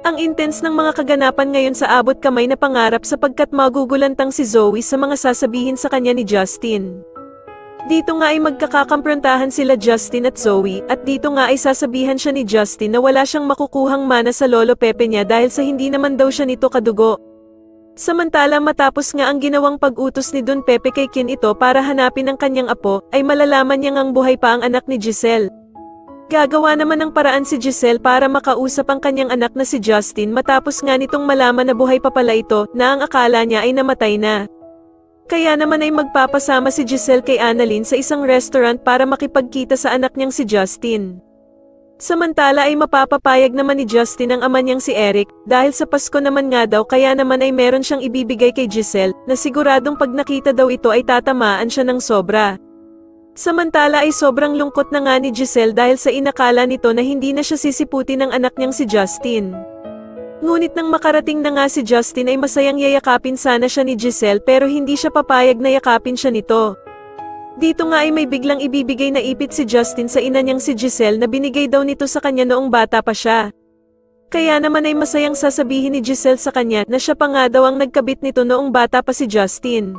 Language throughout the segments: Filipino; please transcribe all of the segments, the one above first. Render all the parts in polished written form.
Ang intense ng mga kaganapan ngayon sa abot kamay na pangarap sapagkat magugulantang si Zoe sa mga sasabihin sa kanya ni Justin. Dito nga ay magkakakomprontahan sila Justin at Zoe, at dito nga ay sasabihan siya ni Justin na wala siyang makukuhang mana sa lolo Pepe niya dahil sa hindi naman daw siya nito kadugo. Samantala matapos nga ang ginawang pag-utos ni Don Pepe kay Kin ito para hanapin ang kanyang apo, ay malalaman niya ngang buhay pa ang anak ni Giselle. Gagawa naman ng paraan si Giselle para makausap ang kanyang anak na si Justin matapos nga nitong malaman na buhay pa pala ito na ang akala niya ay namatay na. Kaya naman ay magpapasama si Giselle kay Annalyn sa isang restaurant para makipagkita sa anak niyang si Justin. Samantala ay mapapapayag naman ni Justin ang ama niyang si Eric dahil sa Pasko naman nga daw kaya naman ay meron siyang ibibigay kay Giselle na siguradong pag nakita daw ito ay tatamaan siya ng sobra. Samantala ay sobrang lungkot na nga ni Giselle dahil sa inakala nito na hindi na siya sisiputin ng anak niyang si Justin. Ngunit nang makarating na nga si Justin ay masayang yayakapin sana siya ni Giselle pero hindi siya papayag na yakapin siya nito. Dito nga ay may biglang ibibigay na ipit si Justin sa ina niyang si Giselle na binigay daw nito sa kanya noong bata pa siya. Kaya naman ay masayang sasabihin ni Giselle sa kanya na siya pa nga daw ang nagkabit nito noong bata pa si Justin.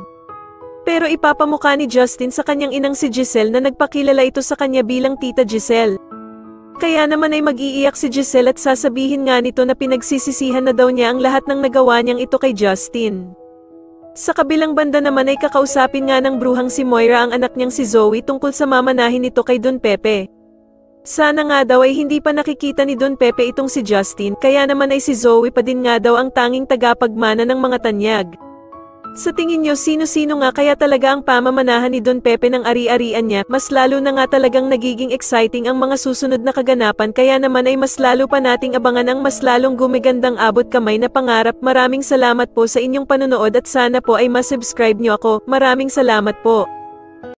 Pero ipapamukha ni Justin sa kanyang inang si Giselle na nagpakilala ito sa kanya bilang Tita Giselle. Kaya naman ay mag-iiyak si Giselle at sasabihin nga nito na pinagsisisihan na daw niya ang lahat ng nagawa niyang ito kay Justin. Sa kabilang banda naman ay kakausapin nga ng bruhang si Moira ang anak niyang si Zoe tungkol sa mamanahin nito kay Don Pepe. Sana nga daw ay hindi pa nakikita ni Don Pepe itong si Justin kaya naman ay si Zoe pa din nga daw ang tanging tagapagmana ng mga tanyag. Sa tingin niyo sino-sino nga kaya talaga ang pamamanahan ni Don Pepe ng ari-arian niya? Mas lalo na nga talagang nagiging exciting ang mga susunod na kaganapan kaya naman ay mas lalo pa nating abangan ang mas lalong gumigandang abot kamay na pangarap. Maraming salamat po sa inyong panonood at sana po ay masubscribe niyo ako. Maraming salamat po.